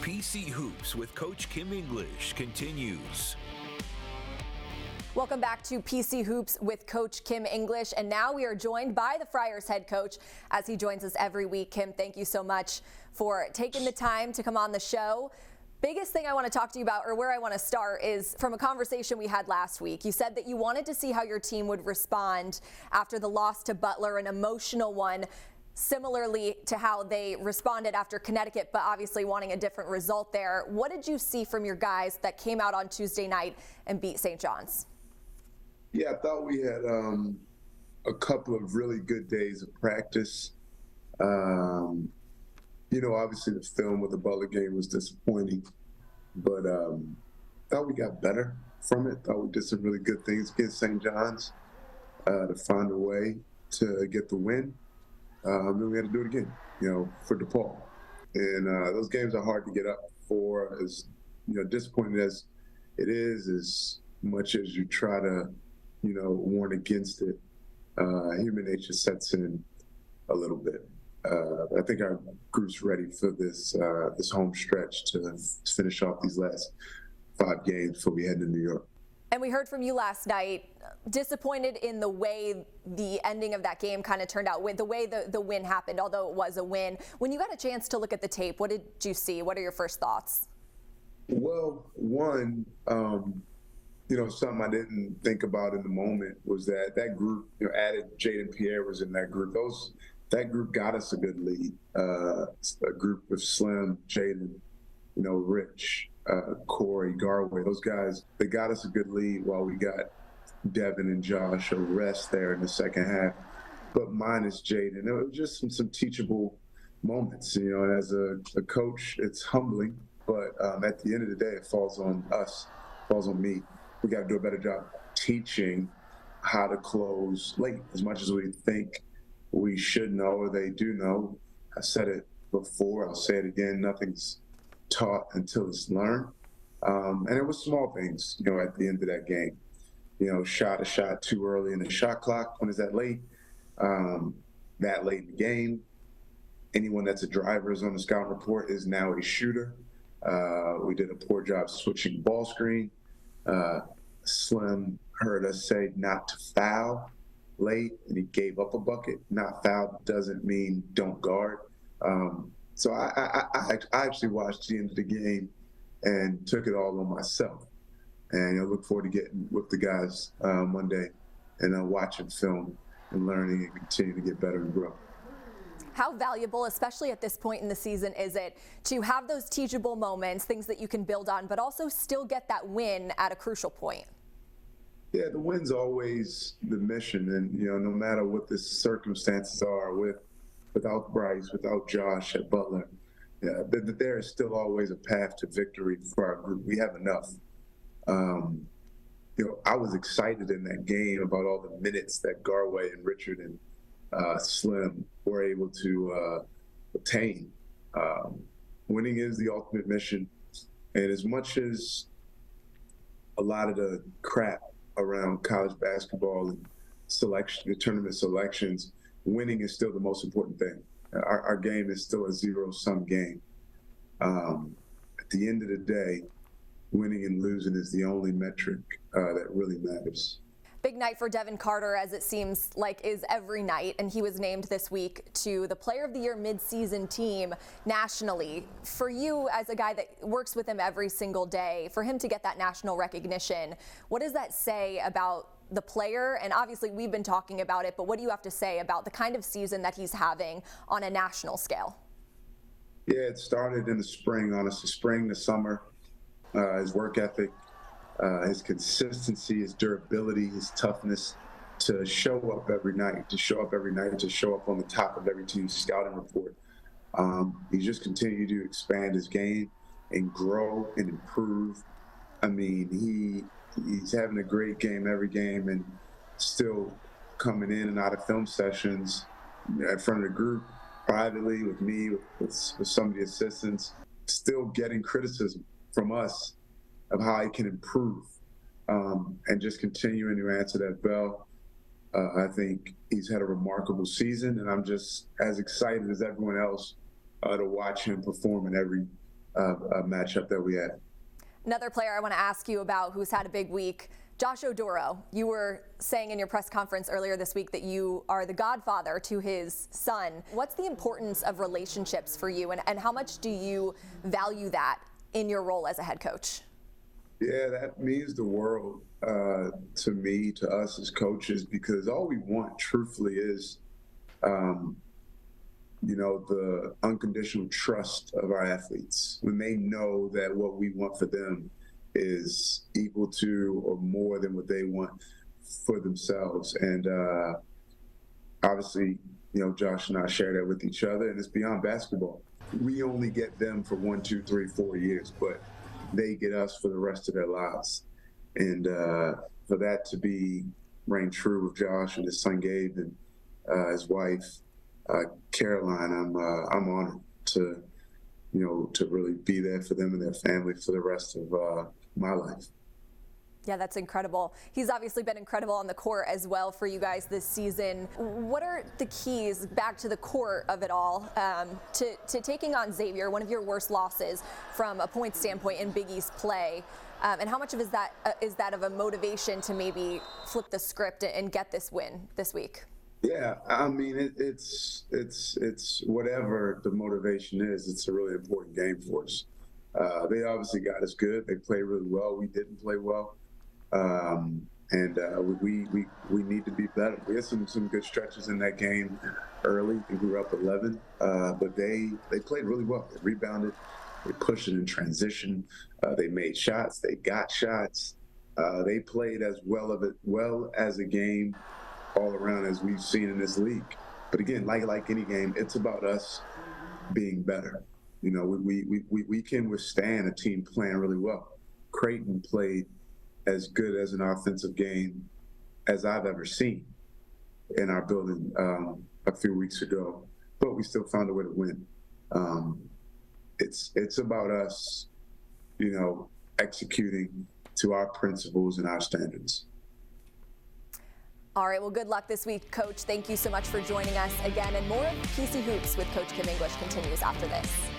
PC Hoops with Coach Kim English continues. Welcome back to PC Hoops with Coach Kim English, and now we are joined by the Friars head coach as he joins us every week. Kim, thank you so much for taking the time to come on the show. Biggest thing I want to talk to you about, or where I want to start, is from a conversation we had last week. You said that you wanted to see how your team would respond after the loss to Butler, an emotional one, similarly to how they responded after Connecticut, but obviously wanting a different result there. What did you see from your guys that came out on Tuesday night and beat St. John's? Yeah, I thought we had a couple of really good days of practice. Obviously the film with the Butler game was disappointing, but thought we got better from it. Thought we did some really good things against St. John's to find a way to get the win. Then we had to do it again, for DePaul. And those games are hard to get up for, as disappointing as it is, as much as you try to, warn against it. Human nature sets in a little bit. I think our group's ready for this home stretch to finish off these last 5 games before we head to New York. And we heard from you last night, disappointed in the way the ending of that game kind of turned out, with the way the win happened, although it was a win. When you got a chance to look at the tape, what did you see? What are your first thoughts? Well, one, something I didn't think about in the moment was that group, added Jaden Pierre was in that group. That group got us a good lead. A group with Slim, Jaden, Rich, Corey, Garway, those guys, they got us a good lead while we got Devin and Josh a rest there in the second half. But minus Jaden, it was just some teachable moments. And as a coach, it's humbling, but at the end of the day, it falls on us, falls on me. We got to do a better job teaching how to close late. As much as we think we should know or they do know, I said it before, I'll say it again, nothing's taught until it's learned. And it was small things, at the end of that game. Shot a shot too early in the shot clock. When is that late? That late in the game. Anyone that's a driver is on the scout report is now a shooter. We did a poor job switching ball screen. Slim heard us say not to foul late, and he gave up a bucket. Not foul doesn't mean don't guard. So I actually watched the end of the game and took it all on myself. And I look forward to getting with the guys Monday and watching film and learning and continue to get better and grow. How valuable, especially at this point in the season, is it to have those teachable moments, things that you can build on, but also still get that win at a crucial point? Yeah, the win's always the mission. And, no matter what the circumstances are without Bryce, without Josh at Butler, there is still always a path to victory for our group. We have enough. I was excited in that game about all the minutes that Garway and Richard and Slim were able to obtain. Winning is the ultimate mission. And as much as a lot of the crap around college basketball and the tournament selections, winning is still the most important thing. Our game is still a zero-sum game. At the end of the day, winning and losing is the only metric that really matters. Big night for Devin Carter, as it seems like is every night, and he was named this week to the Player of the Year mid-season team nationally. For you, as a guy that works with him every single day, for him to get that national recognition, what does that say about the player? And obviously we've been talking about it, but what do you have to say about the kind of season that he's having on a national scale? Yeah, it started in the spring, honestly, spring to summer. His work ethic, his consistency, his durability, his toughness to show up every night, to show up on the top of every team's scouting report. He's just continued to expand his game and grow and improve. I mean, he's having a great game every game and still coming in and out of film sessions in front of the group, privately, with me, with some of the assistants, still getting criticism from us of how he can improve, and just continuing to answer that bell. I think he's had a remarkable season, and I'm just as excited as everyone else to watch him perform in every matchup that we had. Another player I want to ask you about who's had a big week, Josh Oduro. You were saying in your press conference earlier this week that you are the godfather to his son. What's the importance of relationships for you, and how much do you value that in your role as a head coach? Yeah, that means the world to me, to us as coaches, because all we want, truthfully, is, the unconditional trust of our athletes. When they know that what we want for them is equal to or more than what they want for themselves. And obviously, Josh and I share that with each other, and it's beyond basketball. We only get them for 1, 2, 3, 4 years, but they get us for the rest of their lives. And for that to be reign true with Josh and his son Gabe and his wife Caroline, I'm honored to really be there for them and their family for the rest of my life. Yeah, that's incredible. He's obviously been incredible on the court as well for you guys this season. What are the keys, back to the court of it all, to taking on Xavier, one of your worst losses from a point standpoint in Big East play? And how much of is that of a motivation to maybe flip the script and get this win this week? Yeah, I mean, it's whatever the motivation is. It's a really important game for us. They obviously got us good. They played really well. We didn't play well, and we need to be better. We had some good stretches in that game early. I think we were up 11, but they played really well. They rebounded. They pushed it in transition. They made shots. They got shots. They played as well as a game all around as we've seen in this league. But again, like any game, it's about us being better. We can withstand a team playing really well. Creighton played as good as an offensive game as I've ever seen in our building a few weeks ago, but we still found a way to win. It's about us, executing to our principles and our standards. All right, well, good luck this week, Coach. Thank you so much for joining us again. And more of PC Hoops with Coach Kim English continues after this.